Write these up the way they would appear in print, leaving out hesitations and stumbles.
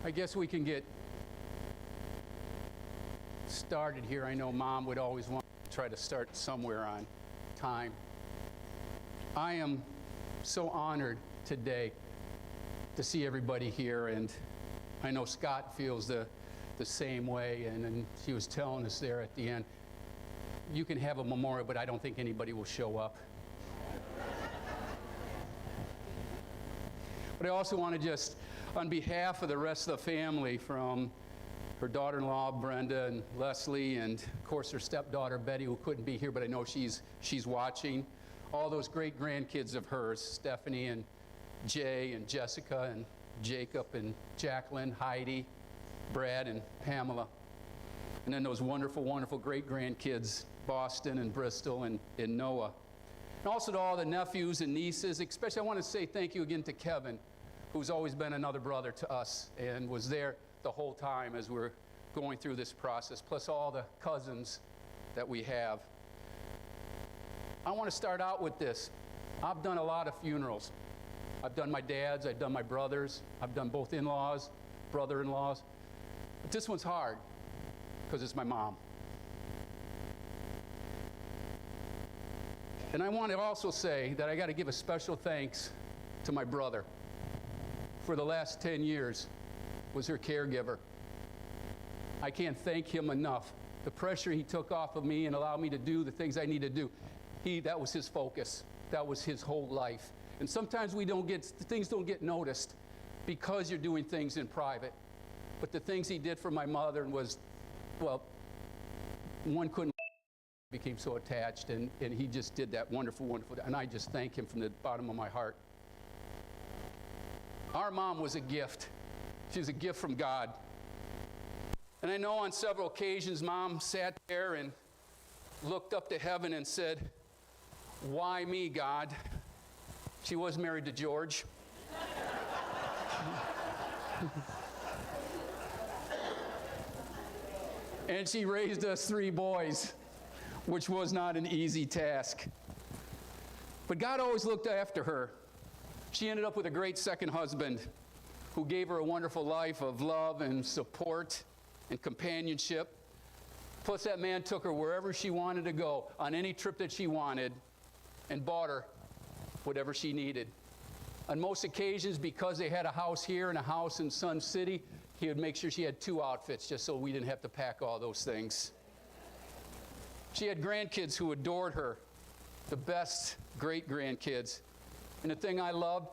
I guess we can get started here. I know Mom would always want to try to start somewhere on time. I am so honored today to see everybody here, and I know Scott feels the same way, and he was telling us there at the end, you can have a memorial, but I don't think anybody will show up. But I also want to just, on behalf of the rest of the family, from her daughter-in-law Brenda and Leslie, and of course her stepdaughter Betty, who couldn't be here, but I know she's watching, all those great grandkids of hers, Stephanie and Jay and Jessica and Jacob and Jacqueline, Heidi, Brad and Pamela, and then those wonderful, wonderful great grandkids, Boston and Bristol and Noah. And also to all the nephews and nieces, especially I want to say thank you again to Kevin, who's always been another brother to us and was there the whole time as we're going through this process, plus all the cousins that we have. I want to start out with this. I've done a lot of funerals. I've done my dad's, I've done my brother's, I've done both in-laws, brother-in-laws. But this one's hard because it's my mom. And I want to also say that I got to give a special thanks to my brother. For the last 10 years, was her caregiver. I can't thank him enough. The pressure he took off of me and allowed me to do the things I need to do, that was his focus. That was his whole life. And sometimes things don't get noticed because you're doing things in private. But the things he did for my mother was, well, one couldn't became so attached, and he just did that wonderful, wonderful, and I just thank him from the bottom of my heart. Our mom was a gift. She was a gift from God. And I know on several occasions, Mom sat there and looked up to heaven and said, "Why me, God?" She was married to George. And she raised us 3 boys, which was not an easy task. But God always looked after her. She ended up with a great second husband who gave her a wonderful life of love and support and companionship. Plus, that man took her wherever she wanted to go, on any trip that she wanted, and bought her whatever she needed. On most occasions, because they had a house here and a house in Sun City, he would make sure she had 2 outfits just so we didn't have to pack all those things. She had grandkids who adored her, the best great-grandkids. And the thing I loved,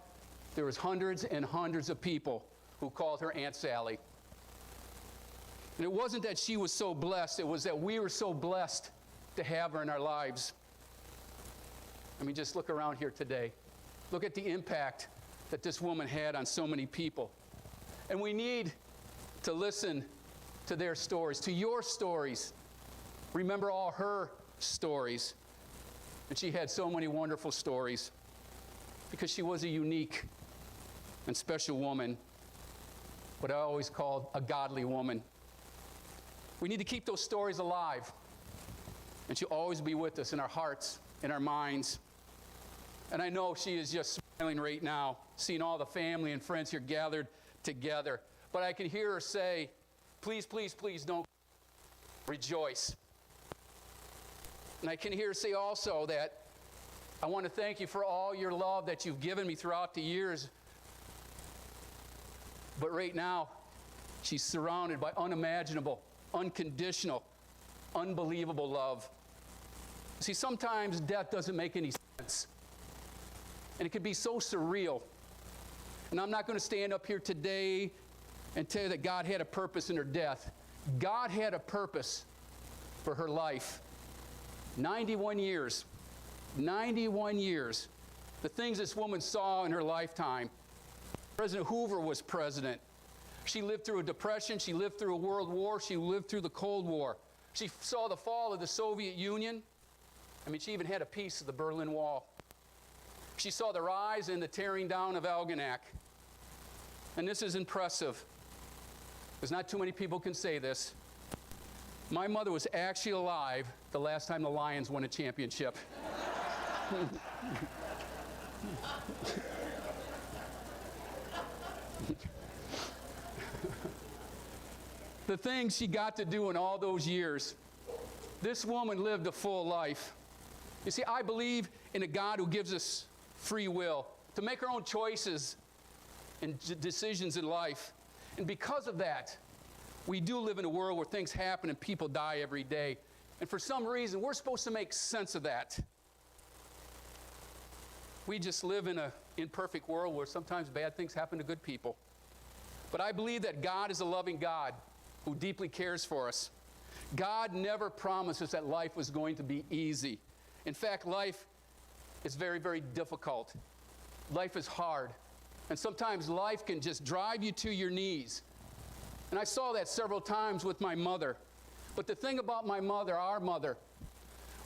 there was hundreds and hundreds of people who called her Aunt Sallie. And it wasn't that she was so blessed, it was that we were so blessed to have her in our lives. I mean, just look around here today. Look at the impact that this woman had on so many people. And we need to listen to their stories, to your stories. Remember all her stories. And she had so many wonderful stories because she was a unique and special woman, what I always called a godly woman. We need to keep those stories alive. And she'll always be with us in our hearts, in our minds. And I know she is just smiling right now, seeing all the family and friends here gathered together. But I can hear her say, "Please, please, please don't rejoice." And I can hear her say also that I want to thank you for all your love that you've given me throughout the years. But right now, she's surrounded by unimaginable, unconditional, unbelievable love. See, sometimes death doesn't make any sense. And it can be so surreal. And I'm not going to stand up here today and tell you that God had a purpose in her death. God had a purpose for her life. 91 years. 91 years. The things this woman saw in her lifetime. President Hoover was president. She lived through a depression. She lived through a world war. She lived through the Cold War. She saw the fall of the Soviet Union. I mean, she even had a piece of the Berlin Wall. She saw the rise and the tearing down of Algonac. And this is impressive. There's not too many people can say this. My mother was actually alive the last time the Lions won a championship. the things she got to do in all those years. This woman lived a full life. You see, I believe in a God who gives us free will to make our own choices and decisions in life. And because of that, we do live in a world where things happen and people die every day. And for some reason, we're supposed to make sense of that. We just live in an imperfect world where sometimes bad things happen to good people. But I believe that God is a loving God who deeply cares for us. God never promised us that life was going to be easy. In fact, life is very, very difficult. Life is hard. And sometimes life can just drive you to your knees. And I saw that several times with my mother. But the thing about my mother, our mother,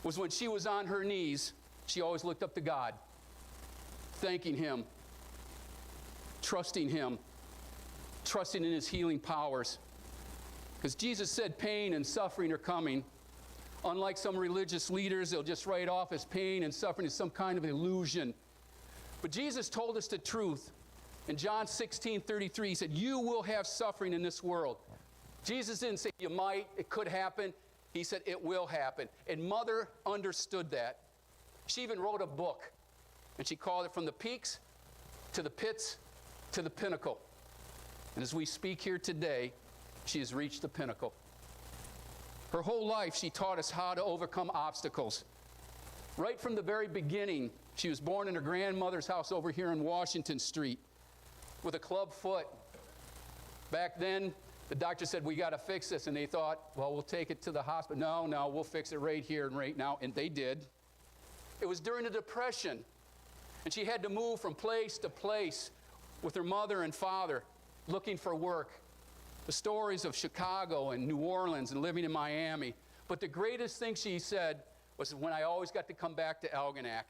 was when she was on her knees, she always looked up to God, thanking Him, trusting Him, trusting in His healing powers. Because Jesus said pain and suffering are coming. Unlike some religious leaders, they'll just write off as pain and suffering as some kind of illusion. But Jesus told us the truth. In John 16:33, He said, you will have suffering in this world. Jesus didn't say you might, it could happen. He said it will happen. And Mother understood that. She even wrote a book. And she called it From the Peaks to the Pits to the Pinnacle. And as we speak here today, she has reached the pinnacle. Her whole life, she taught us how to overcome obstacles. Right from the very beginning, she was born in her grandmother's house over here on Washington Street with a club foot. Back then, the doctor said, we got to fix this. And they thought, well, we'll take it to the hospital. No, we'll fix it right here and right now. And they did. It was during the Depression. And she had to move from place to place with her mother and father looking for work. The stories of Chicago and New Orleans and living in Miami. But the greatest thing she said was when I always got to come back to Algonac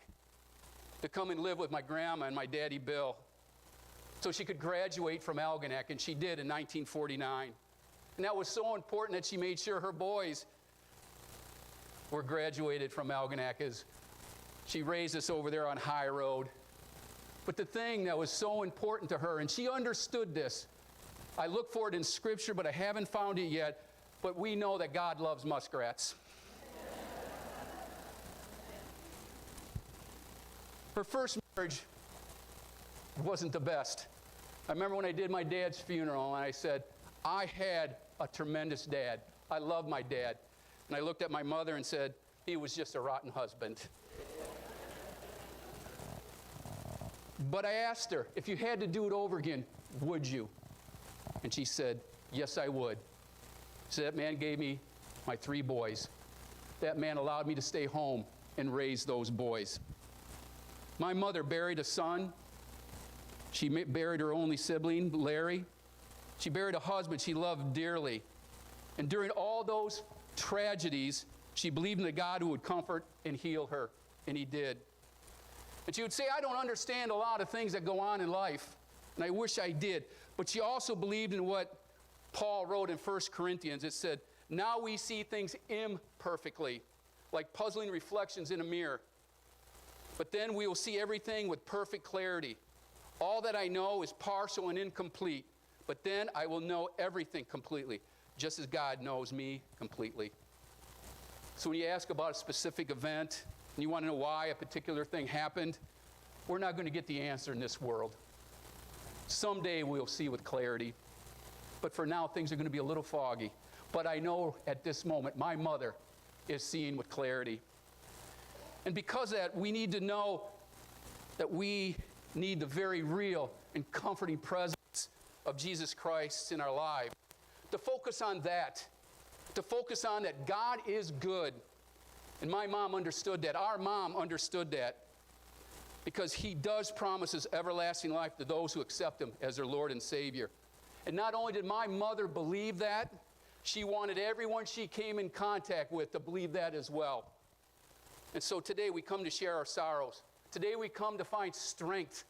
to come and live with my grandma and my daddy Bill so she could graduate from Algonac, and she did in 1949. And that was so important that she made sure her boys were graduated from Algonac as she raised us over there on High Road. But the thing that was so important to her, and she understood this, I look for it in Scripture, but I haven't found it yet, but we know that God loves muskrats. Her first marriage wasn't the best. I remember when I did my dad's funeral, and I said, I had a tremendous dad. I love my dad. And I looked at my mother and said, he was just a rotten husband. But I asked her, if you had to do it over again, would you? And she said, yes, I would. So that man gave me my 3 boys. That man allowed me to stay home and raise those boys. My mother buried a son. She buried her only sibling, Larry. She buried a husband she loved dearly. And during all those tragedies, she believed in the God who would comfort and heal her, and He did. And she would say, I don't understand a lot of things that go on in life, and I wish I did. But she also believed in what Paul wrote in 1 Corinthians. It said, now we see things imperfectly, like puzzling reflections in a mirror. But then we will see everything with perfect clarity. All that I know is partial and incomplete, but then I will know everything completely, just as God knows me completely. So when you ask about a specific event, and you want to know why a particular thing happened, we're not going to get the answer in this world. Someday we'll see with clarity. But for now, things are going to be a little foggy. But I know at this moment, my mother is seeing with clarity. And because of that, we need to know that we need the very real and comforting presence of Jesus Christ in our lives. To focus on that. To focus on that God is good. And my mom understood that. Our mom understood that. Because He does promise us everlasting life to those who accept Him as their Lord and Savior. And not only did my mother believe that, she wanted everyone she came in contact with to believe that as well. And so today we come to share our sorrows. Today we come to find strength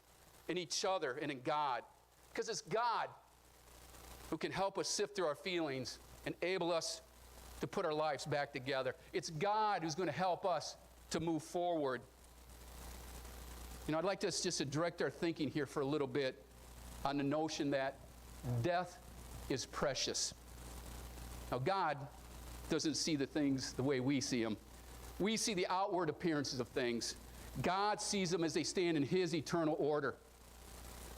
in each other and in God. Because it's God who can help us sift through our feelings and enable us to put our lives back together. It's God who's going to help us to move forward. You know, I'd like us just to direct our thinking here for a little bit on the notion that death is precious. Now, God doesn't see the things the way we see them. We see the outward appearances of things. God sees them as they stand in his eternal order.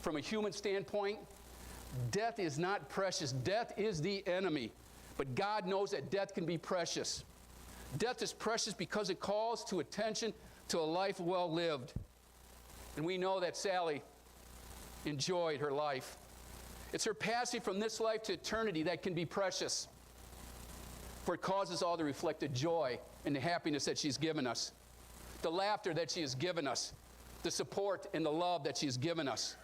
From a human standpoint, death is not precious. Death is the enemy. But God knows that death can be precious. Death is precious because it calls to attention to a life well lived. And we know that Sallie enjoyed her life. It's her passing from this life to eternity that can be precious. For it causes all to reflect the joy and the happiness that she's given us, the laughter that she has given us, the support and the love that she has given us.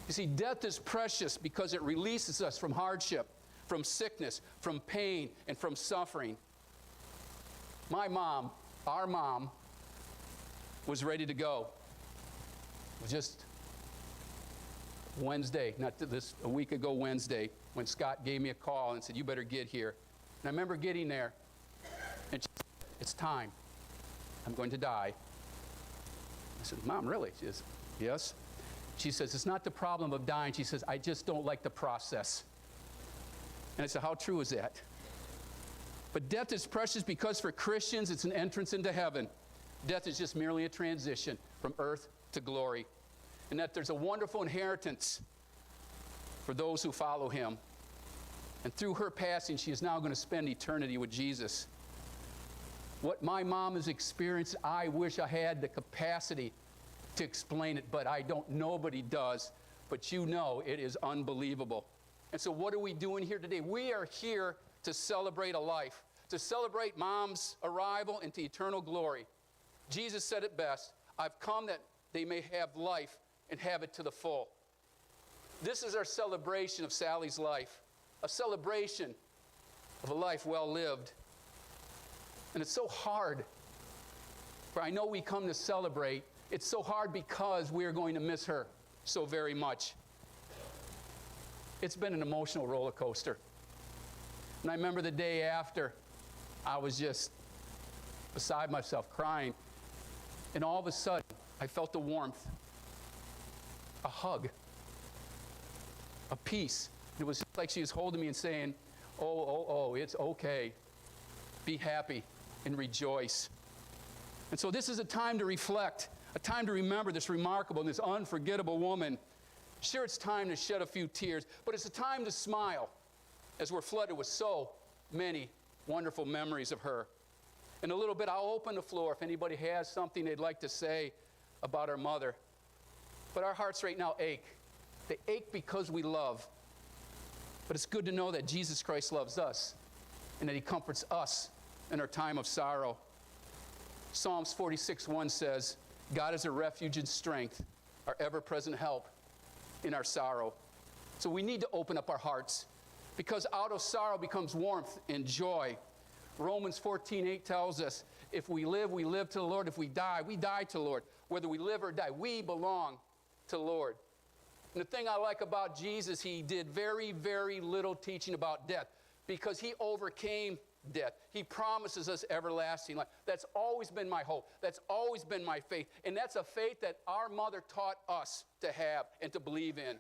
You see, death is precious because it releases us from hardship, from sickness, from pain, and from suffering. My mom, our mom, was ready to go. It was just Wednesday, a week ago Wednesday, when Scott gave me a call and said, "You better get here." And I remember getting there, and she said, "It's time. I'm going to die." I said, "Mom, really?" She says, "Yes." She says, "It's not the problem of dying." She says, "I just don't like the process." And I said, "How true is that?" But death is precious because for Christians, it's an entrance into heaven. Death is just merely a transition from earth to glory. And that there's a wonderful inheritance for those who follow him. And through her passing, she is now going to spend eternity with Jesus. What my mom has experienced, I wish I had the capacity to explain it, but I don't. Nobody does. But you know it is unbelievable. And so what are we doing here today? We are here to celebrate a life, to celebrate Mom's arrival into eternal glory. Jesus said it best, "I've come that they may have life and have it to the full." This is our celebration of Sallie's life, a celebration of a life well lived. And it's so hard, for I know we come to celebrate. It's so hard because we are going to miss her so very much. It's been an emotional roller coaster. And I remember the day after, I was just beside myself crying. And all of a sudden, I felt the warmth, a hug, a peace. It was like she was holding me and saying, oh, it's okay. Be happy and rejoice. And so this is a time to reflect, a time to remember this remarkable and this unforgettable woman. Sure, it's time to shed a few tears, but it's a time to smile as we're flooded with so many wonderful memories of her. In a little bit, I'll open the floor if anybody has something they'd like to say about our mother. But our hearts right now ache. They ache because we love. But it's good to know that Jesus Christ loves us and that he comforts us in our time of sorrow. Psalms 46:1 says, "God is a refuge and strength, our ever-present help in our sorrow." So we need to open up our hearts because out of sorrow becomes warmth and joy. Romans 14:8 tells us, if we live to the Lord. If we die to the Lord. Whether we live or die, we belong to the Lord. And the thing I like about Jesus, he did very, very little teaching about death because he overcame death. He promises us everlasting life. That's always been my hope. That's always been my faith. And that's a faith that our mother taught us to have and to believe in.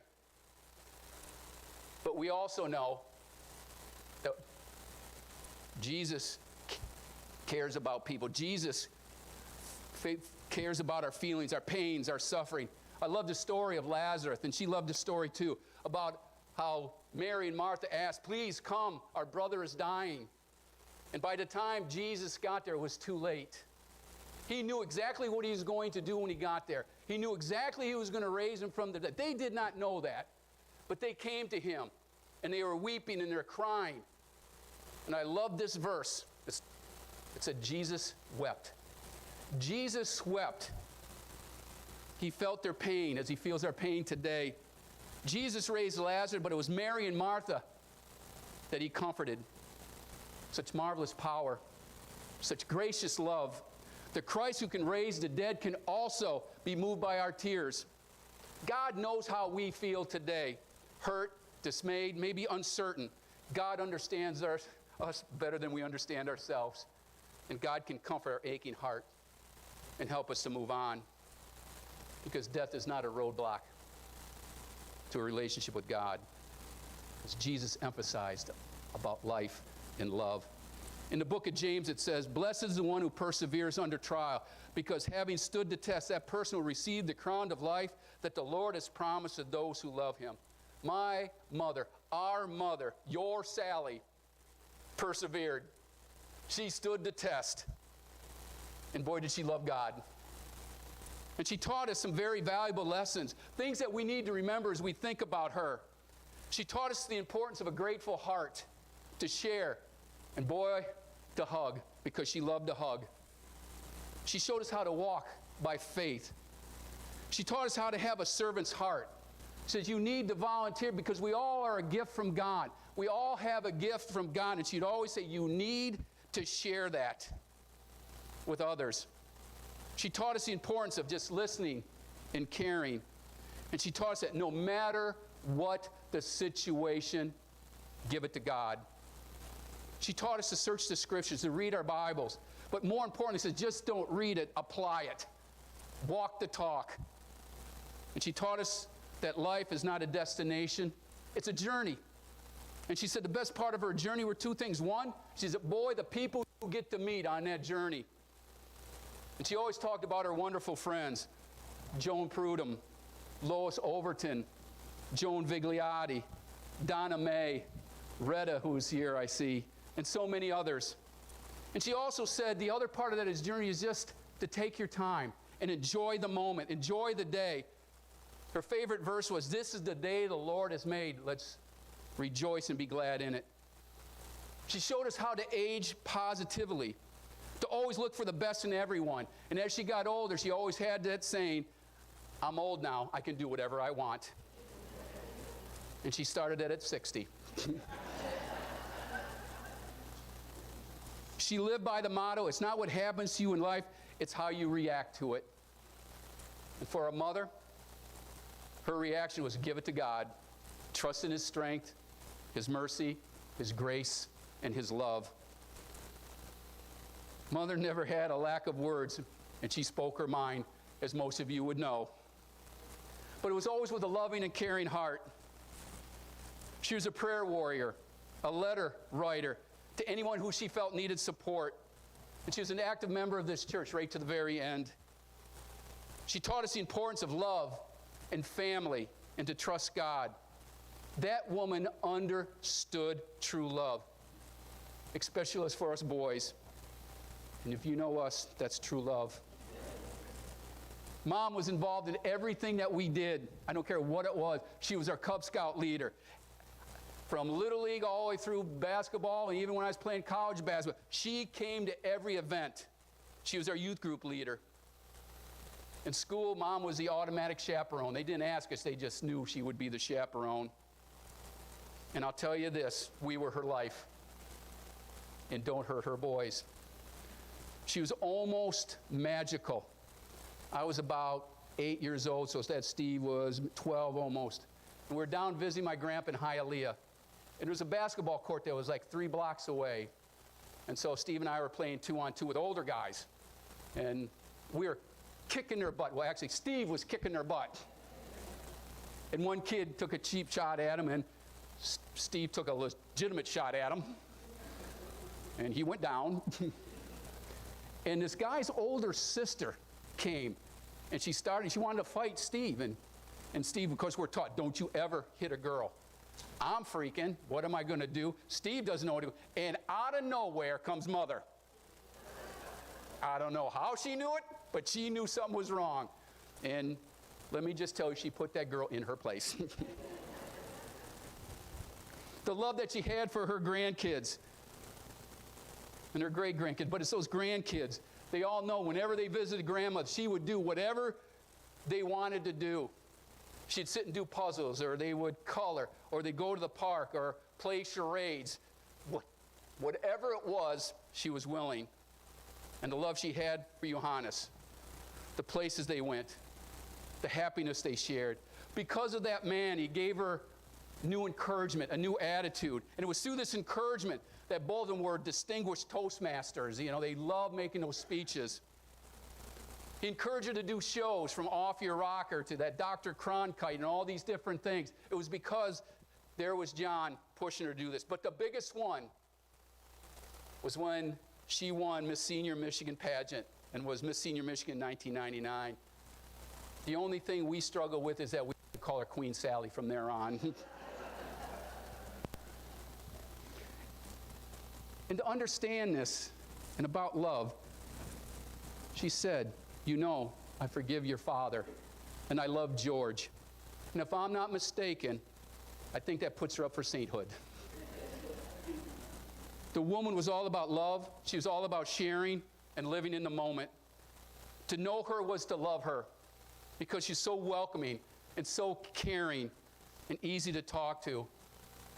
But we also know that Jesus cares about people. Jesus cares about our feelings, our pains, our suffering. I love the story of Lazarus, and she loved the story too, about how Mary and Martha asked, "Please come, our brother is dying." And by the time Jesus got there, it was too late. He knew exactly what he was going to do when he got there. He knew exactly he was going to raise him from the dead. They did not know that, but they came to him, and they were weeping and they're crying. And I love this verse. It said, Jesus wept. Jesus wept. He felt their pain as he feels our pain today. Jesus raised Lazarus, but it was Mary and Martha that he comforted. Such marvelous power, such gracious love. The Christ who can raise the dead can also be moved by our tears. God knows how we feel today. Hurt, dismayed, maybe uncertain. God understands us better than we understand ourselves. And God can comfort our aching heart and help us to move on. Because death is not a roadblock to a relationship with God. As Jesus emphasized about life in love. In the book of James, it says, "Blessed is the one who perseveres under trial, because having stood the test, that person will receive the crown of life that the Lord has promised to those who love him." My mother, our mother, your Sallie, persevered. She stood the test. And boy, did she love God. And she taught us some very valuable lessons, things that we need to remember as we think about her. She taught us the importance of a grateful heart, to share, and boy, to hug, because she loved to hug. She showed us how to walk by faith. She taught us how to have a servant's heart. She says, you need to volunteer because we all are a gift from God. We all have a gift from God. And she'd always say, you need to share that with others. She taught us the importance of just listening and caring. And she taught us that no matter what the situation, give it to God. She taught us to search the Scriptures, to read our Bibles. But more importantly, she said, just don't read it, apply it. Walk the talk. And she taught us that life is not a destination, it's a journey. And she said the best part of her journey were two things. One, she said, boy, the people you get to meet on that journey. And she always talked about her wonderful friends, Joan Prudhomme, Lois Overton, Joan Vigliotti, Donna May, Retta, who's here, I see, and so many others. And she also said the other part of that journey is just to take your time and enjoy the moment, enjoy the day. Her favorite verse was, "This is the day the Lord has made. Let's rejoice and be glad in it." She showed us how to age positively, to always look for the best in everyone. And as she got older, she always had that saying, "I'm old now, I can do whatever I want." And she started that at 60. She lived by the motto, it's not what happens to you in life, it's how you react to it. And for a mother, her reaction was give it to God. Trust in His strength, His mercy, His grace, and His love. Mother never had a lack of words, and she spoke her mind, as most of you would know. But it was always with a loving and caring heart. She was a prayer warrior, a letter writer to anyone who she felt needed support. And she was an active member of this church right to the very end. She taught us the importance of love and family and to trust God. That woman understood true love, especially as for us boys. And if you know us, that's true love. Mom was involved in everything that we did. I don't care what it was. She was our Cub Scout leader. From Little League all the way through basketball, and even when I was playing college basketball, she came to every event. She was our youth group leader. In school, Mom was the automatic chaperone. They didn't ask us, they just knew she would be the chaperone. And I'll tell you this, we were her life. And don't hurt her boys. She was almost magical. I was about 8 years old, so that Steve was 12 almost. And we were down visiting my grandpa in Hialeah. And there was a basketball court that was like 3 blocks away. And so Steve and I were playing 2-on-2 with older guys. And we were kicking their butt. Well, actually, Steve was kicking their butt. And one kid took a cheap shot at him, and Steve took a legitimate shot at him. And he went down. And this guy's older sister came, and she wanted to fight Steve. And Steve, of course, we're taught, don't you ever hit a girl. I'm freaking. What am I going to do? Steve doesn't know what to do. And out of nowhere comes Mother. I don't know how she knew it, but she knew something was wrong. And let me just tell you, she put that girl in her place. The love that she had for her grandkids and her great-grandkids, but it's those grandkids. They all know whenever they visited grandmother, she would do whatever they wanted to do. She'd sit and do puzzles, or they would color, or they'd go to the park, or play charades. Whatever it was, she was willing. And the love she had for Johannes, the places they went, the happiness they shared. Because of that man, he gave her new encouragement, a new attitude. And it was through this encouragement that both of them were distinguished Toastmasters. You know, they loved making those speeches. He encouraged her to do shows from Off Your Rocker to that Dr. Cronkite and all these different things. It was because there was John pushing her to do this. But the biggest one was when she won Miss Senior Michigan pageant and was Miss Senior Michigan 1999. The only thing we struggle with is that we call her Queen Sallie from there on. And to understand this and about love, she said, you know, I forgive your father, and I love George. And if I'm not mistaken, I think that puts her up for sainthood. The woman was all about love. She was all about sharing and living in the moment. To know her was to love her because she's so welcoming and so caring and easy to talk to.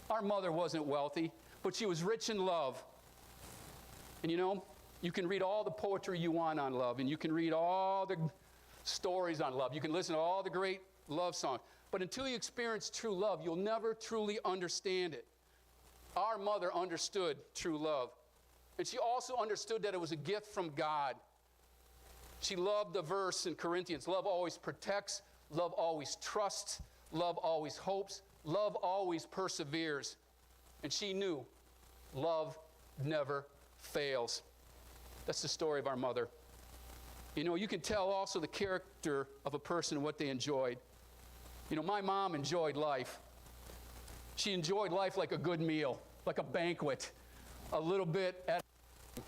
Our mother wasn't wealthy, but she was rich in love. And you know, you can read all the poetry you want on love, and you can read all the stories on love. You can listen to all the great love songs. But until you experience true love, you'll never truly understand it. Our mother understood true love. And she also understood that it was a gift from God. She loved the verse in Corinthians, love always protects, love always trusts, love always hopes, love always perseveres. And she knew love never fails. That's the story of our mother. You know, you can tell also the character of a person and what they enjoyed. You know, my mom enjoyed life. She enjoyed life like a good meal, like a banquet, a little bit at a time.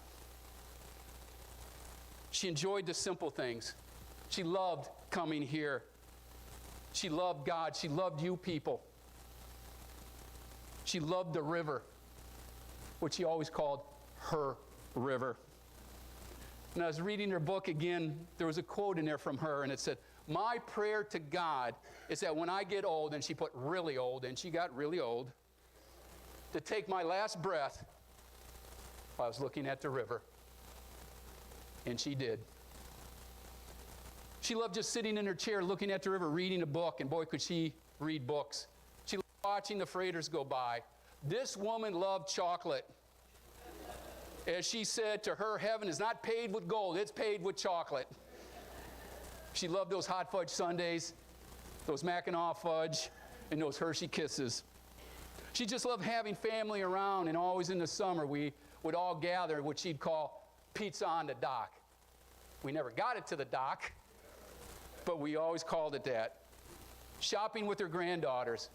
She enjoyed the simple things. She loved coming here. She loved God. She loved you people. She loved the river, which she always called her river. And I was reading her book again, there was a quote in there from her, and it said, my prayer to God is that when I get old, and she put really old, and she got really old, to take my last breath while I was looking at the river. And she did. She loved just sitting in her chair looking at the river, reading a book, and boy, could she read books. She loved watching the freighters go by. This woman loved chocolate. As she said, to her, heaven is not paved with gold, it's paved with chocolate. She loved those hot fudge sundaes, those Mackinac fudge, and those Hershey Kisses. She just loved having family around, and always in the summer we would all gather at what she'd call pizza on the dock. We never got it to the dock, but we always called it that. Shopping with her granddaughters.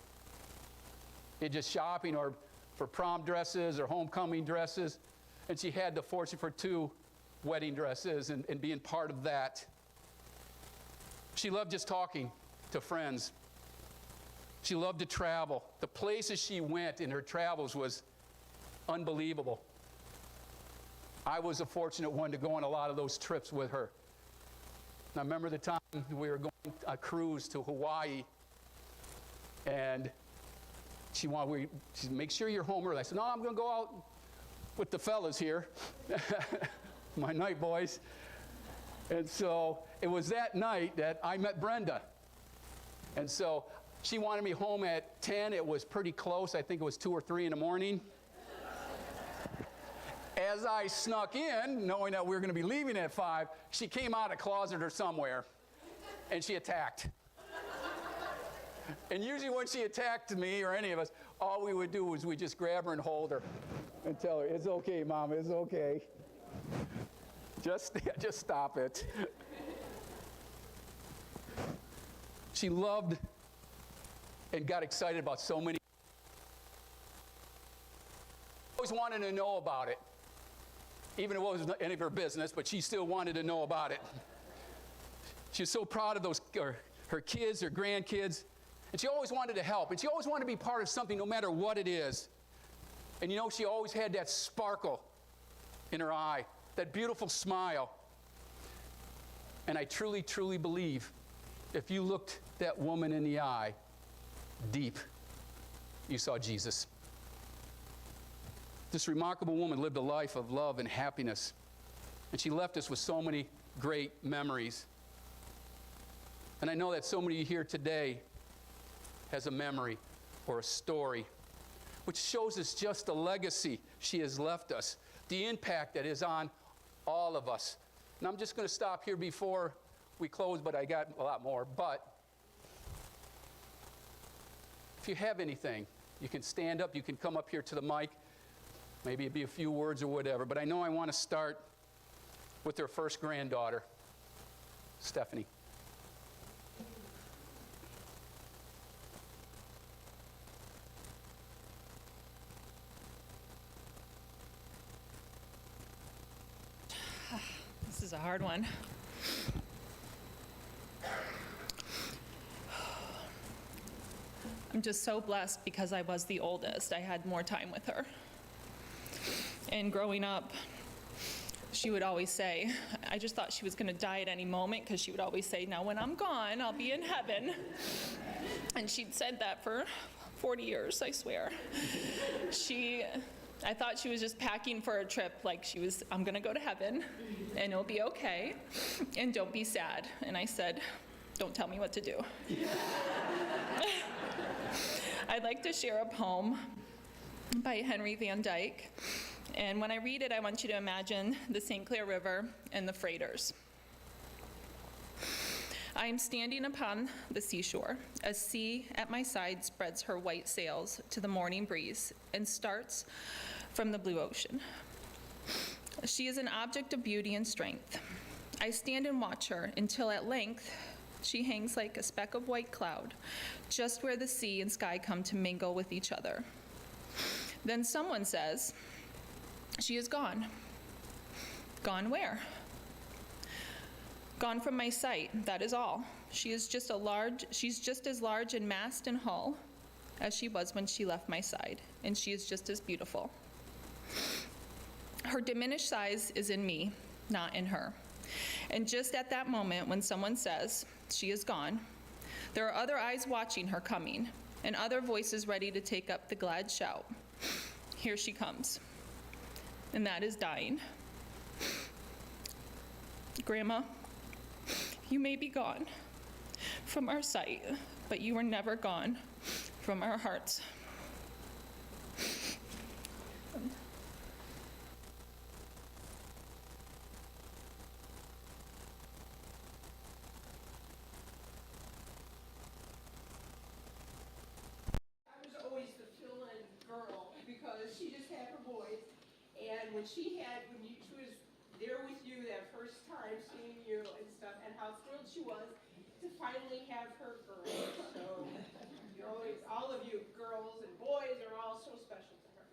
It just shopping or for prom dresses or homecoming dresses. And she had the fortune for 2 wedding dresses and being part of that. She loved just talking to friends. She loved to travel. The places she went in her travels was unbelievable. I was a fortunate one to go on a lot of those trips with her. And I remember the time we were going on a cruise to Hawaii, and she said, make sure you're home early. I said, no, I'm going to go out with the fellas here, my night boys. And so it was that night that I met Brenda. And so she wanted me home at 10. It was pretty close. I think it was 2 or 3 in the morning. As I snuck in, knowing that we were going to be leaving at 5, she came out of a closet or somewhere, and she attacked. And usually when she attacked me or any of us, all we would do was we just grab her and hold her and tell her, it's okay, Mom, it's okay. Just stop it. She loved and got excited about so many. Always wanted to know about it. Even if it wasn't any of her business, but she still wanted to know about it. She was so proud of her kids, her grandkids, and she always wanted to help, and she always wanted to be part of something no matter what it is. And you know, she always had that sparkle in her eye, that beautiful smile. And I truly, truly believe if you looked that woman in the eye, deep, you saw Jesus. This remarkable woman lived a life of love and happiness, and she left us with so many great memories. And I know that so many here today has a memory or a story which shows us just the legacy she has left us, the impact that is on all of us. And I'm just going to stop here before we close, but I got a lot more. But if you have anything, you can stand up, you can come up here to the mic. Maybe it'd be a few words or whatever, but I know I want to start with their first granddaughter, Stephanie. This is a hard one. I'm just so blessed because I was the oldest. I had more time with her. And growing up, she would always say, I just thought she was going to die at any moment because she would always say, now when I'm gone, I'll be in heaven. And she'd said that for 40 years, I swear. I thought she was just packing for a trip, like I'm going to go to heaven, and it'll be okay, and don't be sad. And I said, don't tell me what to do. I'd like to share a poem by Henry Van Dyke. And when I read it, I want you to imagine the St. Clair River and the freighters. I am standing upon the seashore. A sea at my side spreads her white sails to the morning breeze and starts from the blue ocean. She is an object of beauty and strength. I stand and watch her until at length she hangs like a speck of white cloud, just where the sea and sky come to mingle with each other. Then someone says, she is gone. Gone where? Gone from my sight, that is all. She's just as large in mast and hull as she was when she left my side, and she is just as beautiful. Her diminished size is in me, not in her. And just at that moment when someone says, she is gone, there are other eyes watching her coming, and other voices ready to take up the glad shout. Here she comes. And that is dying. Grandma, you may be gone from our sight, but you were never gone from our hearts. When she was there with you that first time, seeing you and stuff, and how thrilled she was to finally have her girl. So, all of you girls and boys are all so special to her.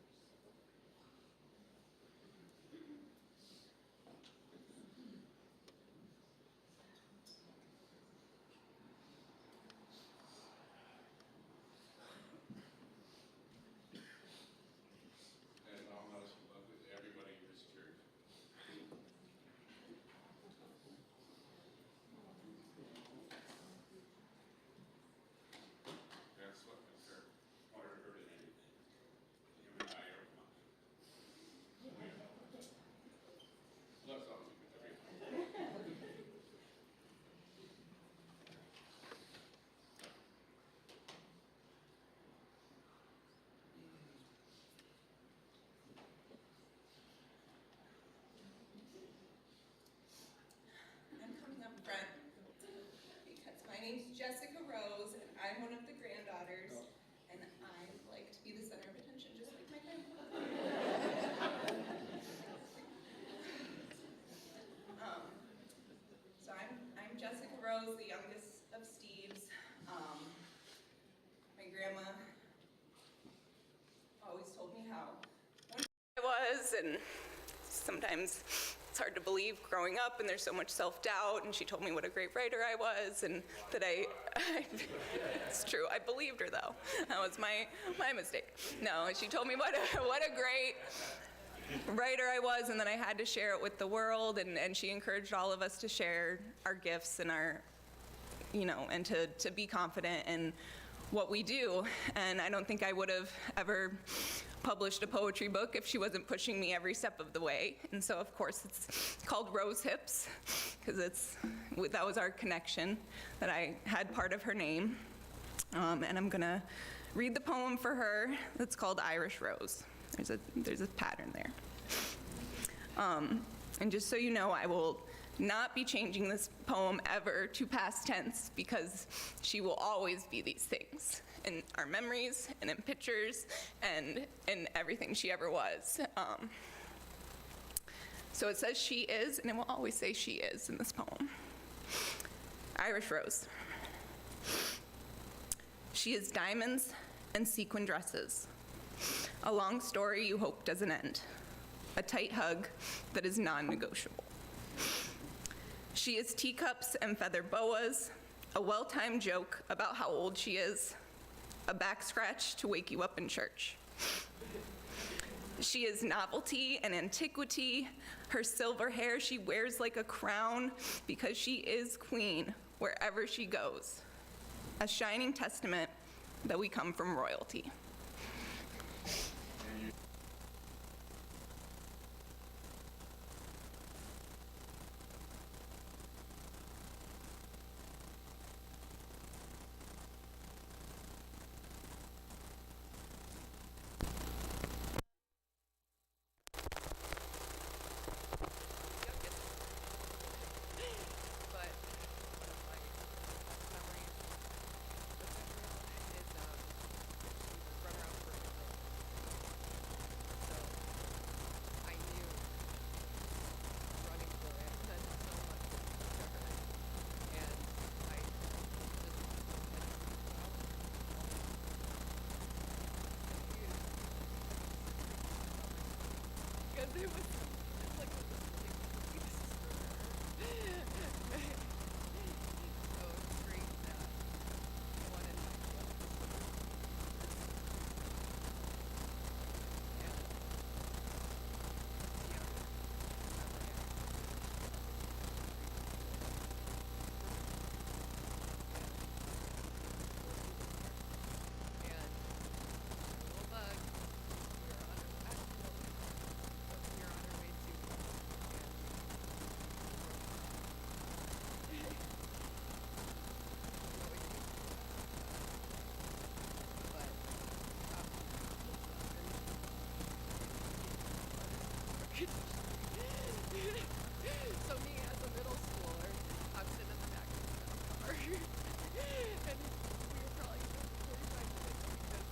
Jessica Rose, and I'm one of the granddaughters, and I like to be the center of attention, just like my grandpa. So I'm Jessica Rose, the youngest of Steves. My grandma always told me how I was, and sometimes it's hard to believe growing up and there's so much self-doubt, and she told me what a great writer I was and that it's true, I believed her though. That was my mistake. No, she told me what a great writer I was, and that I had to share it with the world, and she encouraged all of us to share our gifts and and to be confident in what we do. And I don't think I would have ever published a poetry book if she wasn't pushing me every step of the way. And so of course it's called Rose Hips, because that was our connection, that I had part of her name. And I'm gonna read the poem for her that's called Irish Rose. There's a pattern there. And just so you know, I will not be changing this poem ever to past tense, because she will always be these things. in our memories and in pictures and in everything she ever was. So it says she is, and it will always say she is in this poem. Irish Rose. She is diamonds and sequin dresses. A long story you hope doesn't end. A tight hug that is non-negotiable. She is teacups and feather boas, a well-timed joke about how old she is, a back scratch to wake you up in church. She is novelty and antiquity. Her silver hair she wears like a crown because she is queen wherever she goes. A shining testament that we come from royalty. It was just like a really so it's great that one in my club So me as a middle schooler, I'm sitting in the back of the car, and we were probably 45 minutes because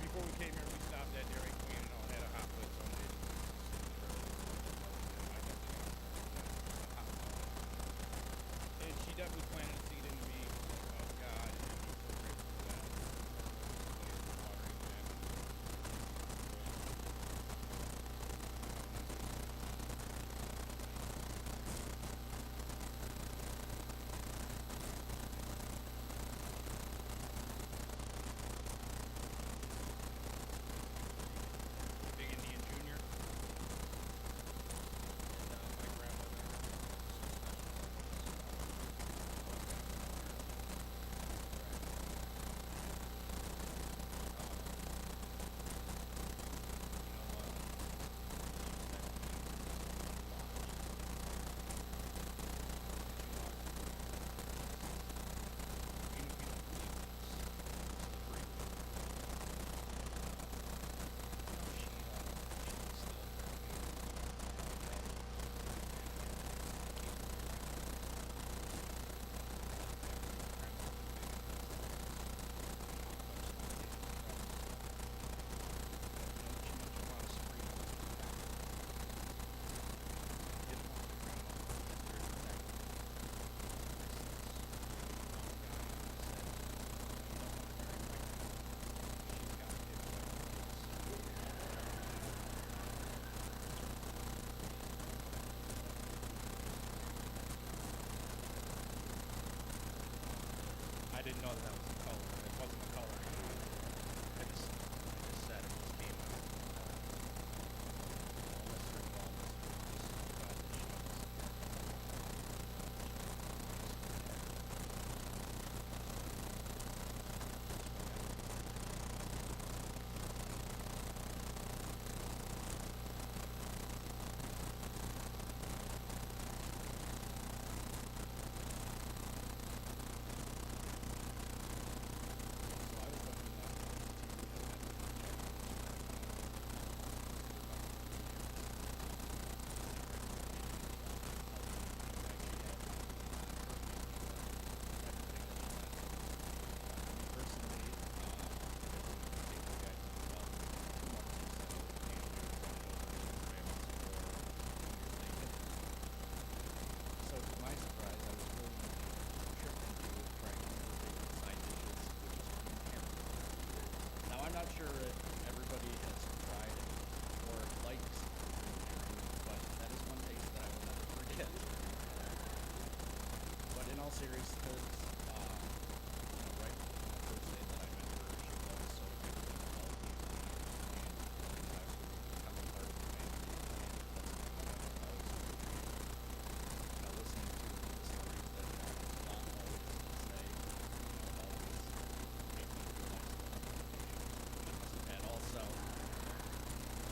Before we came here, we stopped at Dairy Queen and all had a hot foot Sunday. And she definitely planted a seed into me of God, and I'm so grateful for that. Watering that. Big Indian Junior. And my grandmother. I didn't know that was a color. It wasn't a color. I just said it just came out. Unless they're involved, all seriousness, right from the first day that I met her, she was so giving and helping me, and was actually becoming part of the family. And that's something that I always appreciated. Listening to the stories that mom always say, always make me realize the appreciation she must have had also.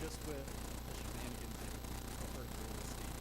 Just with the shenanigans that occurred through the state.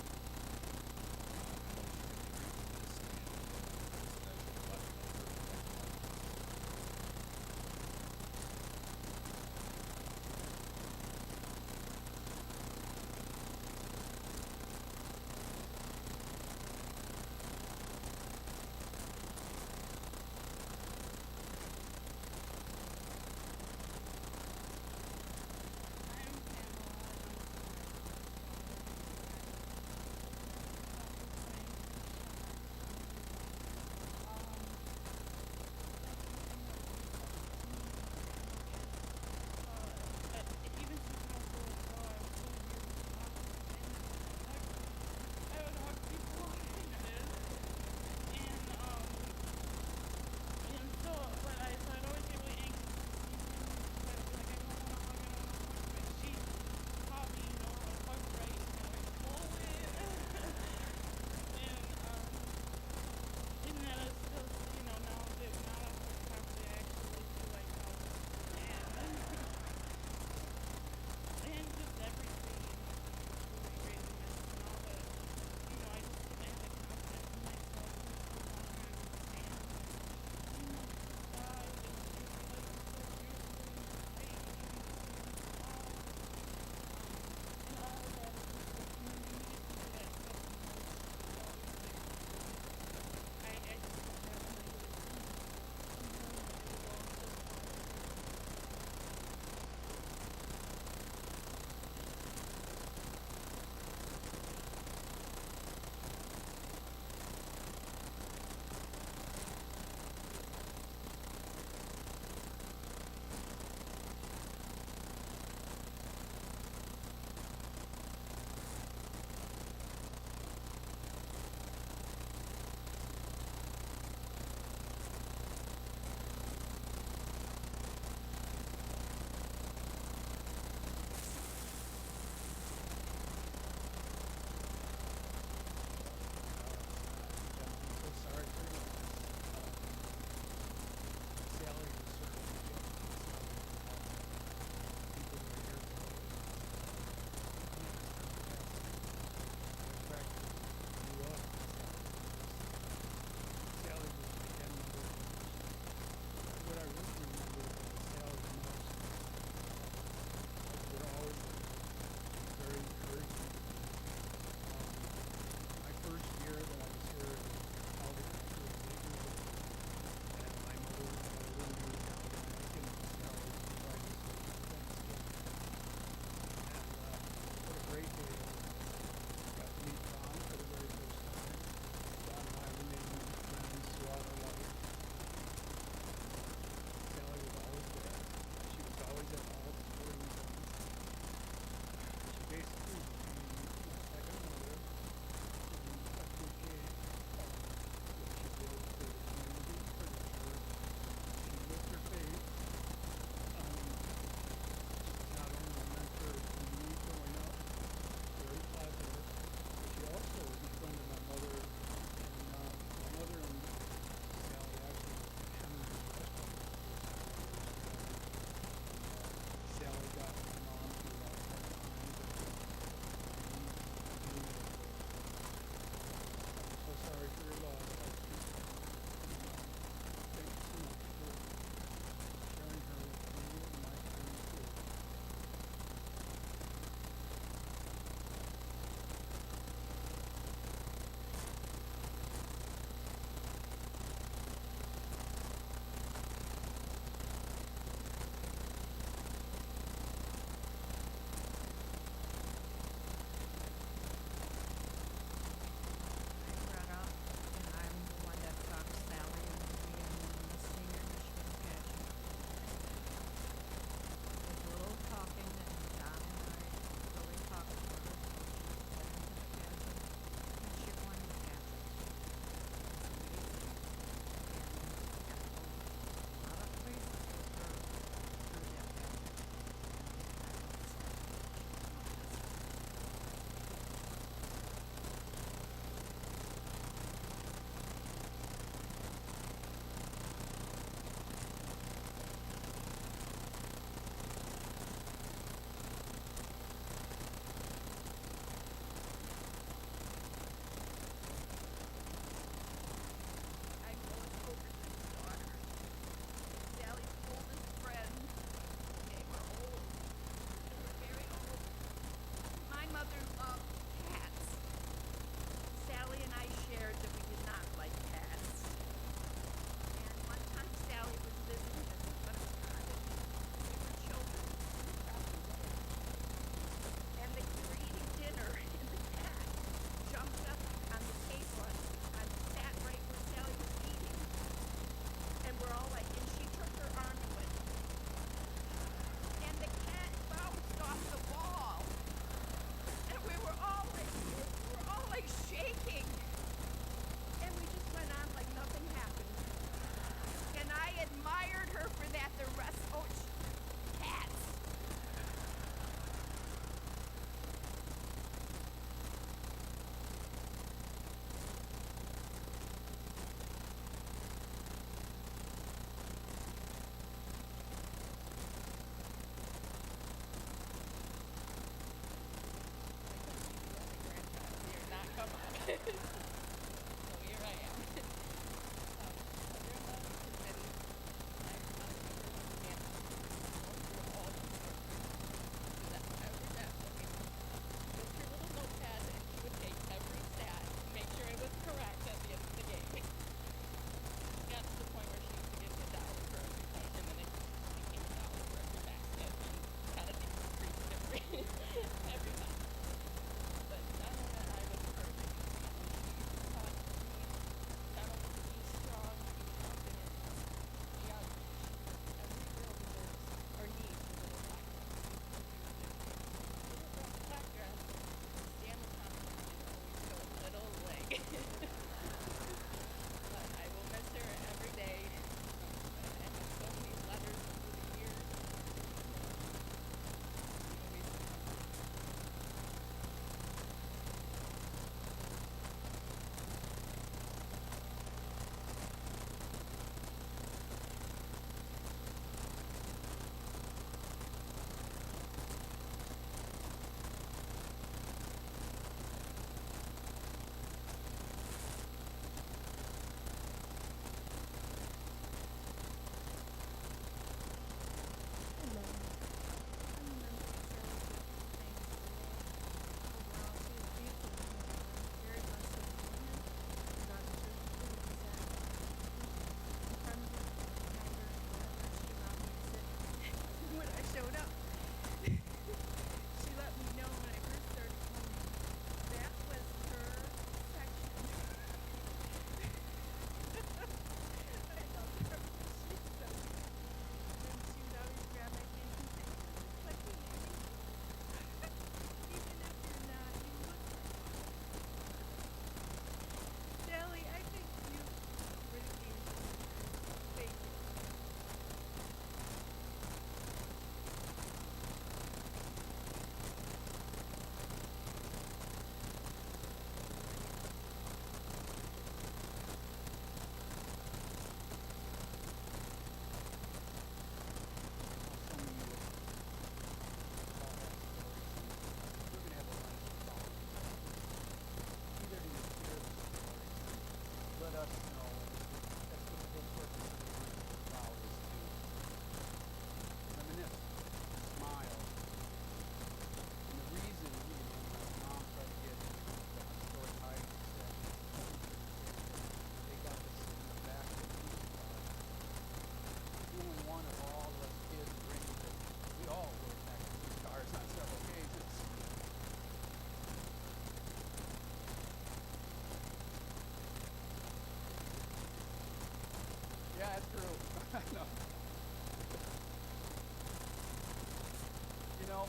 know,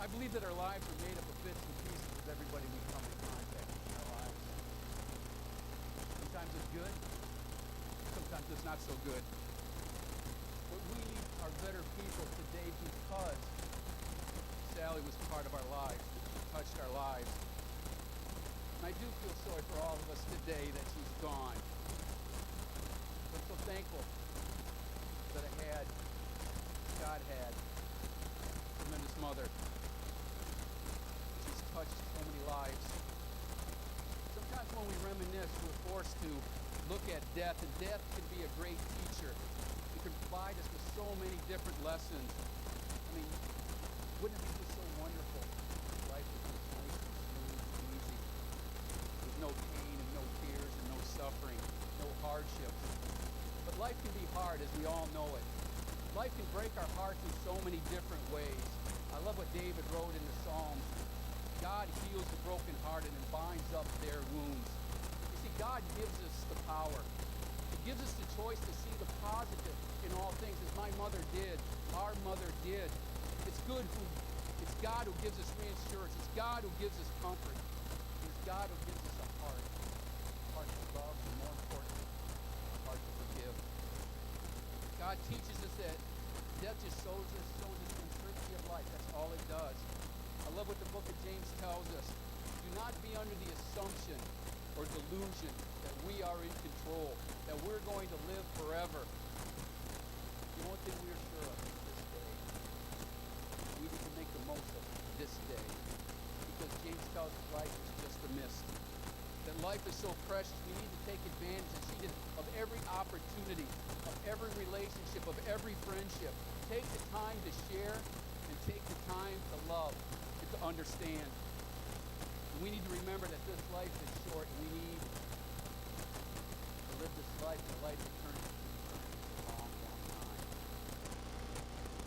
I believe that our lives are made up of bits and pieces of everybody we come in contact with in our lives. Sometimes it's good, sometimes it's not so good. But we are better people today because Sallie was part of our lives, that she touched our lives. And I do feel sorry for all of us today that she's gone. But I'm so thankful that God had a tremendous mother. She's touched so many lives. Sometimes when we reminisce, we're forced to look at death, and death can be a great teacher. It can provide us with so many different lessons. I mean, wouldn't it be just so wonderful if life was just nice and smooth and easy, with no pain and no tears and no suffering, no hardships? But life can be hard, as we all know it. Life can break our hearts in so many different ways. I love what David wrote in the Psalms. God heals the brokenhearted and binds up their wounds. You see, God gives us the power. He gives us the choice to see the positive in all things, as my mother did, our mother did. It's God who gives us reassurance. It's God who gives us comfort. It's God who gives us a heart to love, and more importantly, a heart to forgive. God teaches us that death just shows us the uncertainty of life. That's all it does. I love what the book of James tells us. Do not be under the assumption or delusion that we are in control, that we're going to live forever. The only thing we're sure of is this day. We need to make the most of this day. Because James tells us life is just a mist. That life is so precious, we need to take advantage, as she did, of every opportunity, of every relationship, of every friendship. Take the time to share and take the time to love and to understand. And we need to remember that this life is short, and we need to live this life in the light of eternity. It's a long, long time.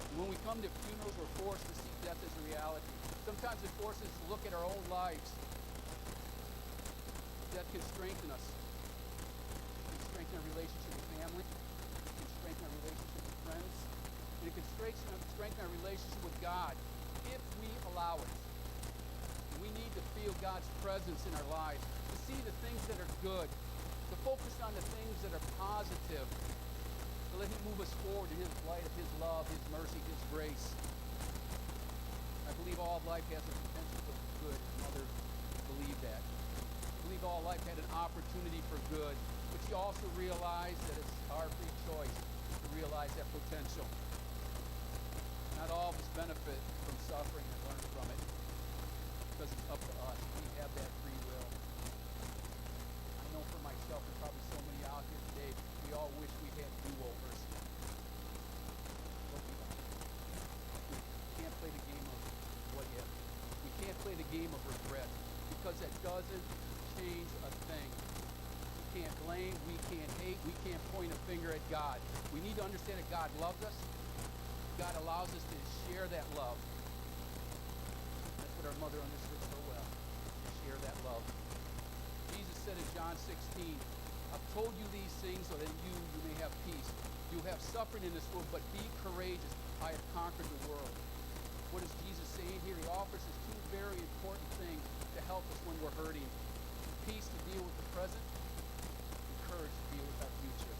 And when we come to funerals, we're forced to see death as a reality. Sometimes it forces us to look at our own lives. Death can strengthen us. It can strengthen our relationship with family. It can strengthen our relationship with friends. And it can strengthen our relationship with God if we allow it. And we need to feel God's presence in our lives, to see the things that are good, to focus on the things that are positive, to let Him move us forward in His light of His love, His mercy, His grace. I believe all of life has the potential for good. Mother believed that. I believe all life had an opportunity for good, but she also realized that it's our free choice to realize that potential. Not all of us benefit from suffering and learn from it, because it's up to us. We have that free will. I know for myself, and probably so many out here today, we all wish we had do-overs. But we don't. We can't play the game of what if. We can't play the game of regret, because that doesn't change a thing. We can't blame, we can't hate, we can't point a finger at God. We need to understand that God loves us. God allows us to share that love. That's what our mother understood so well, to share that love. Jesus said in John 16, I've told you these things so that you may have peace. You have suffering in this world, but be courageous. I have conquered the world. What is Jesus saying here? He offers us two very important things to help us when we're hurting. Peace to deal with the present, and courage to deal with our future.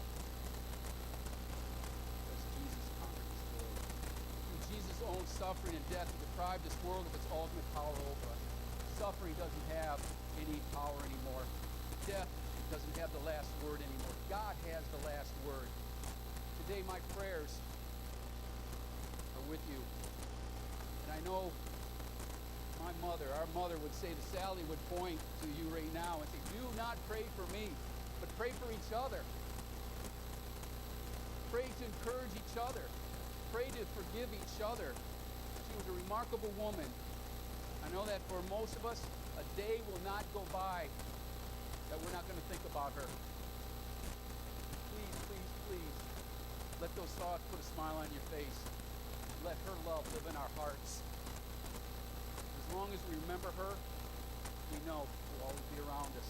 Because Jesus conquered this world. Through Jesus' own suffering and death, He deprived this world of its ultimate power over us. Suffering doesn't have any power anymore. Death doesn't have the last word anymore. God has the last word. Today, my prayers are with you. And I know our mother would say to Sallie, would point to you right now and say, do not pray for me, but pray for each other. Pray to encourage each other. Pray to forgive each other. She was a remarkable woman. I know that for most of us, a day will not go by that we're not going to think about her. Please, please, please, let those thoughts put a smile on your face. Let her love live in our hearts. As long as we remember her, we know she'll always be around us.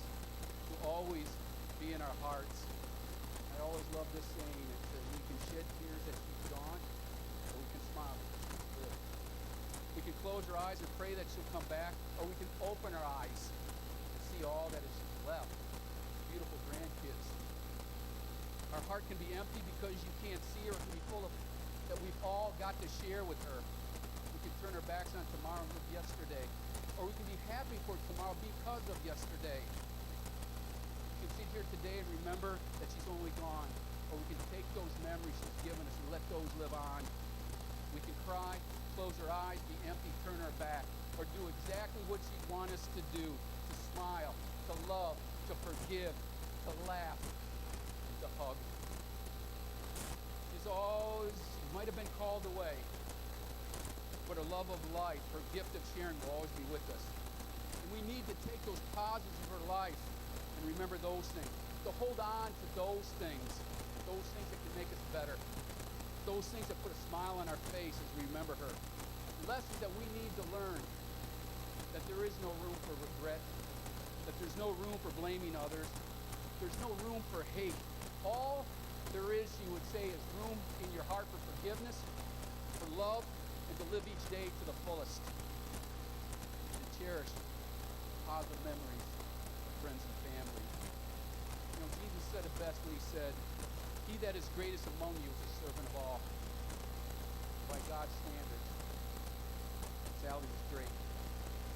She'll always be in our hearts. I always love this saying. It says we can shed tears that she's gone, or we can smile that she's lived. close our eyes and pray that she'll come back, or we can open our eyes and see all that is left. Beautiful grandkids. Our heart can be empty because you can't see her. It can be full of that we've all got to share with her. We can turn our backs on tomorrow and live yesterday. Or we can be happy for tomorrow because of yesterday. We can sit here today and remember that she's only gone. Or we can take those memories she's given us and let those live on. We can cry, close our eyes, be empty, turn our back. Or do exactly what she'd want us to do. To smile, to love, to forgive, to laugh, and to hug. She's always, she might have been called away, but her love of life, her gift of sharing will always be with us. And we need to take those positives of her life and remember those things. To hold on to those things that can make us better. Those things that put a smile on our face as we remember her. Lessons that we need to learn. That there is no room for regret. That there's no room for blaming others. There's no room for hate. All there is, she would say, is room in your heart for forgiveness, for love, and to live each day to the fullest. And to cherish positive memories of friends and family. You know, Jesus said it best when he said, "He that is greatest among you is a servant of all." By God's standards, Sallie was great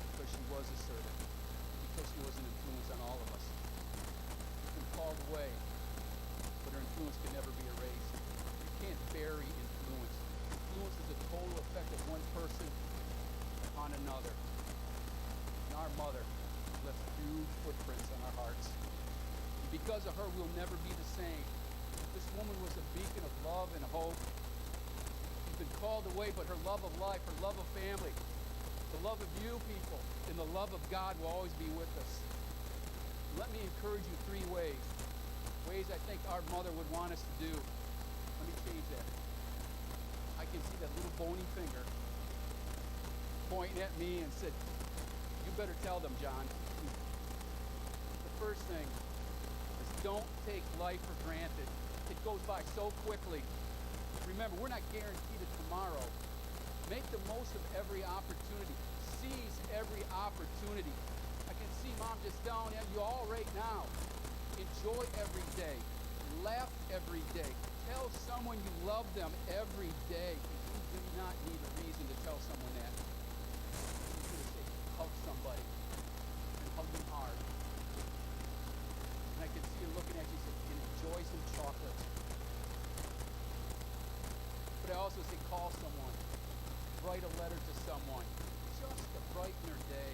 because she was a servant, because she was an influence on all of us. She's been called away, but her influence can never be erased. You can't bury influence. Influence is the total effect of one person on another. And our mother left huge footprints on our hearts. And because of her, we'll never be the same. This woman was a beacon of love and hope. She's been called away, but her love of life, her love of family, the love of you people, and the love of God will always be with us. Let me encourage you 3 ways. Ways I think our mother would want us to do. Let me change that. I can see that little bony finger pointing at me and said, "You better tell them, John." The first thing is don't take life for granted. It goes by so quickly. Remember, we're not guaranteed a tomorrow. Make the most of every opportunity. Seize every opportunity. I can see Mom just telling you all right now. Enjoy every day. Laugh every day. Tell someone you love them every day. You do not need a reason to tell someone that. You need to say, hug somebody and hug them hard. And I can see her looking at you and say, enjoy some chocolates. But I also say, call someone. Write a letter to someone. Just to brighten their day.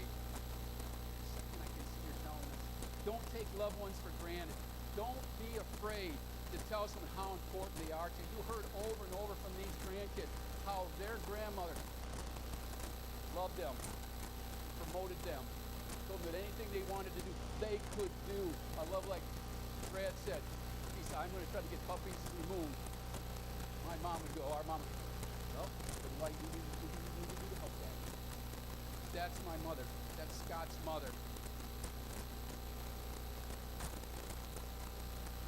Second, I can see her telling us, don't take loved ones for granted. Don't be afraid to tell someone how important they are to you. You heard over and over from these grandkids how their grandmother loved them, promoted them, told them that anything they wanted to do, they could do. I love, like Brad said, he said, I'm going to try to get puppies to the moon. My mom would go, our mom would go, well, what do you need to do to help that? That's my mother. That's Scott's mother.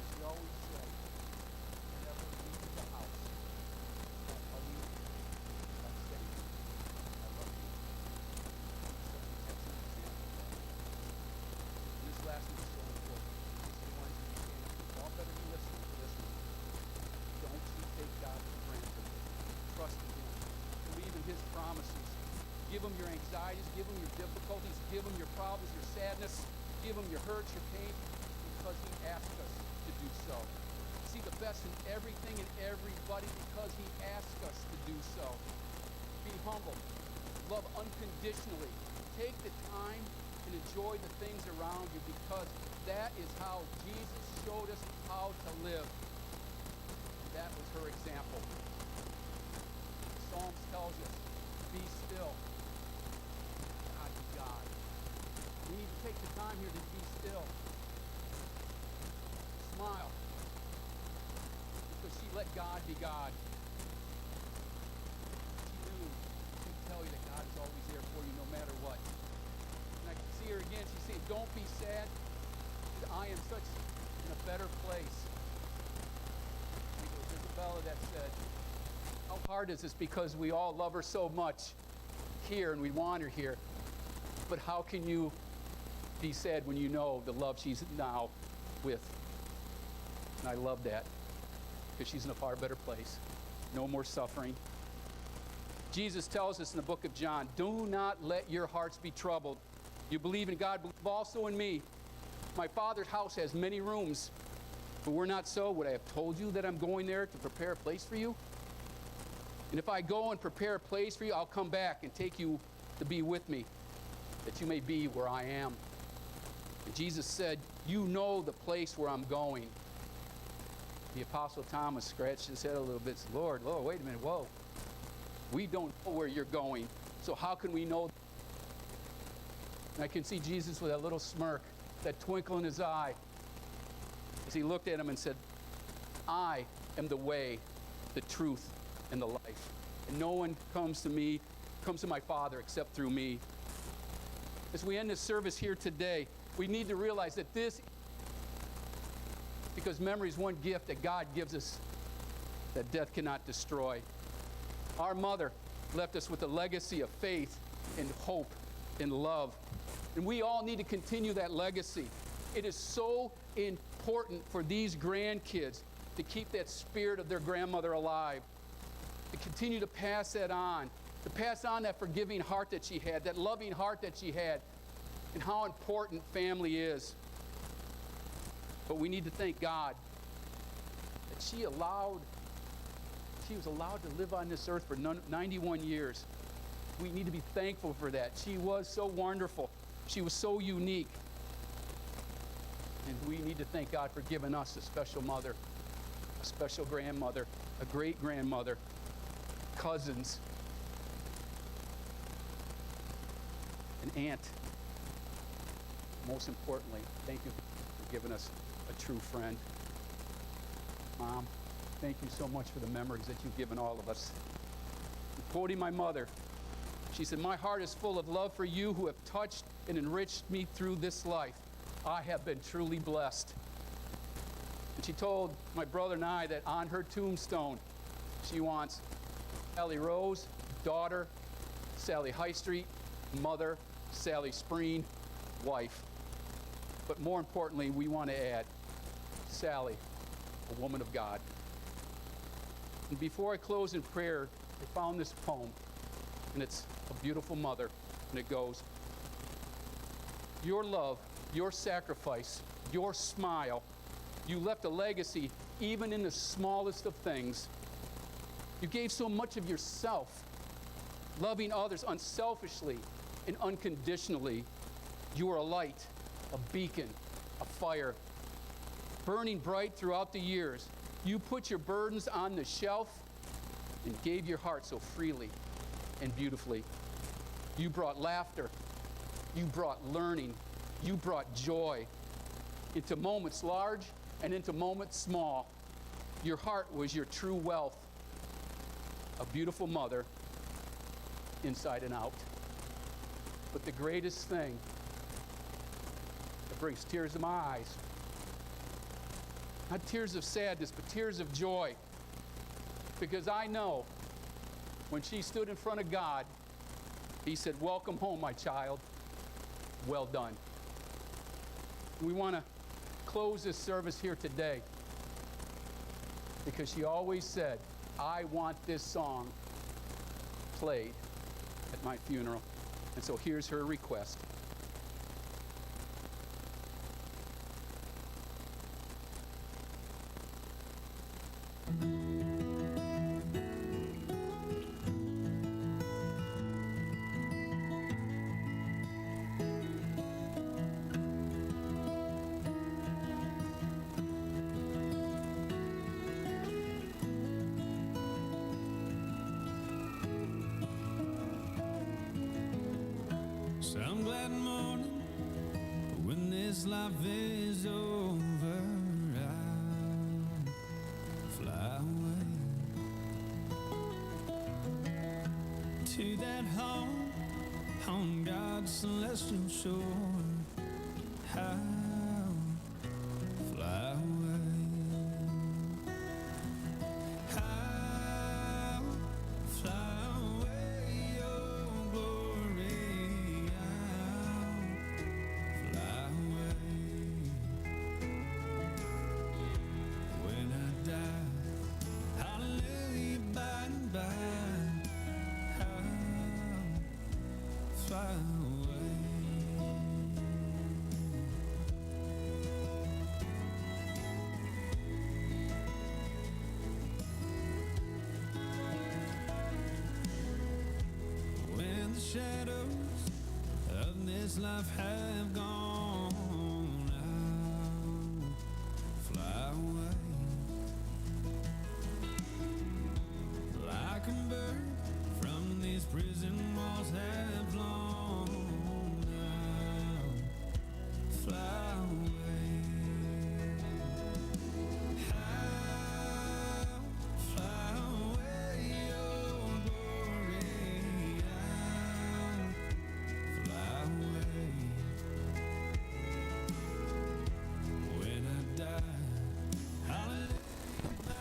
She always said, never leave the house without hugging, without saying, I love you. Set an excellent example of that. And this last one is so important. This is the one you stand up. You all better be listening to this one. Don't you take God for granted. Trust in Him. Believe in His promises. Give Him your anxieties. Give Him your difficulties. Give Him your problems, your sadness. Give Him your hurts, your pain, because He asked us to do so. See the best in everything and everybody because He asked us to do so. Be humble. Love unconditionally. Take the time and enjoy the things around you because that is how Jesus showed us how to live. And that was her example. The Psalms tells us, be still. God be God. We need to take the time here to be still. Smile. Because she let God be God. She knew, she could tell you that God is always there for you no matter what. And I can see her again. She's saying, don't be sad. I am such in a better place. I think it was Isabella that said, how hard is this because we all love her so much? here and we want her here. But how can you be sad when you know the love she's now with? And I love that, because she's in a far better place. No more suffering. Jesus tells us in the book of John, do not let your hearts be troubled. You believe in God, believe also in me. My Father's house has many rooms. If it were not so, would I have told you that I'm going there to prepare a place for you? And if I go and prepare a place for you, I'll come back and take you to be with me, that you may be where I am. And Jesus said, you know the place where I'm going. The Apostle Thomas scratched his head a little bit and said, Lord, wait a minute, whoa. We don't know where you're going, so how can we know? And I can see Jesus with that little smirk, that twinkle in his eye, as he looked at him and said, I am the way, the truth, and the life. And no one comes to my Father except through me. As we end this service here today, we need to realize that because memory is one gift that God gives us that death cannot destroy. Our mother left us with a legacy of faith and hope and love. And we all need to continue that legacy. It is so important for these grandkids to keep that spirit of their grandmother alive, to continue to pass that on, to pass on that forgiving heart that she had, that loving heart that she had, and how important family is. But we need to thank God that she was allowed to live on this earth for 91 years. We need to be thankful for that. She was so wonderful. She was so unique. And we need to thank God for giving us a special mother, a special grandmother, a great grandmother, cousins, an aunt. Most importantly, thank you for giving us a true friend. Mom, thank you so much for the memories that you've given all of us. Quoting my mother, she said, my heart is full of love for you who have touched and enriched me through this life. I have been truly blessed. And she told my brother and I that on her tombstone, she wants Sallie Rose, daughter, Sallie Highstreet, mother, Sallie Spreen, wife. But more importantly, we want to add Sallie, a woman of God. And before I close in prayer, I found this poem, and it's a beautiful mother, and it goes, your love, your sacrifice, your smile, you left a legacy even in the smallest of things. You gave so much of yourself, loving others unselfishly and unconditionally. You are a light, a beacon, a fire, burning bright throughout the years. You put your burdens on the shelf and gave your heart so freely and beautifully. You brought laughter. You brought learning. You brought joy into moments large and into moments small. Your heart was your true wealth, a beautiful mother inside and out. But the greatest thing that brings tears to my eyes, not tears of sadness, but tears of joy, because I know when she stood in front of God, he said, welcome home, my child. Well done. We want to close this service here today because she always said, I want this song played at my funeral. And so here's her request. Some glad morning when this life is over, I'll fly away to that home on God's celestial shore. I'll fly away. I'll fly away, oh glory. fly away. When the shadows of this life have gone out, fly away. Like a bird from these prison walls have flown out, fly away. Out, fly away, oh glory, out, fly away. When I die, I'll live by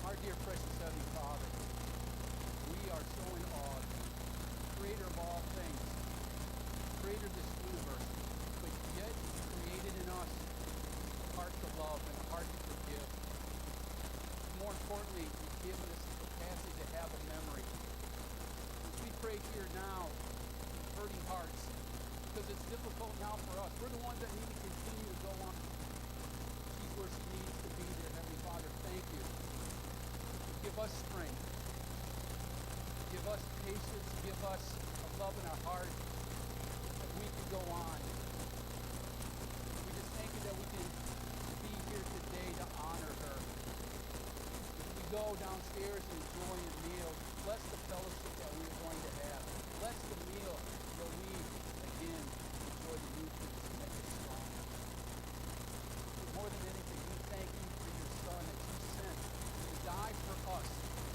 Our dear precious Heavenly Father, we are so in awe of you, creator of all things, creator of this universe, but yet you created in us a heart to love and a heart to forgive. More importantly, you've given us the capacity to have a memory. As we pray here now, hurting hearts, because it's difficult now for us. We're the ones that need to continue to go on. She's where she needs to be there, Heavenly Father. Thank you. Give us strength. Give us patience. Give us a love in our heart that we can go on. We just thank you that we can be here today to honor her. As we go downstairs and enjoy a meal, bless the fellowship that we are going to have. Bless the meal that we, again, enjoy the nutrients and make us strong. But more than anything, we thank you for your Son that you sent to die for us,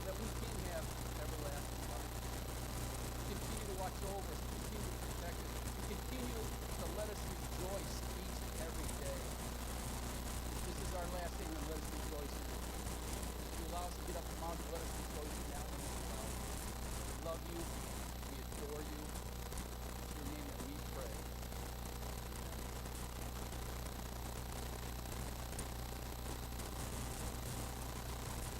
that we can have everlasting life. Continue to watch over us, continue to protect us, continue to let us rejoice each and every day. This is our last day, and let us rejoice in it. If you allow us to get up the mountain, let us rejoice in that one as well. We love you, we adore you,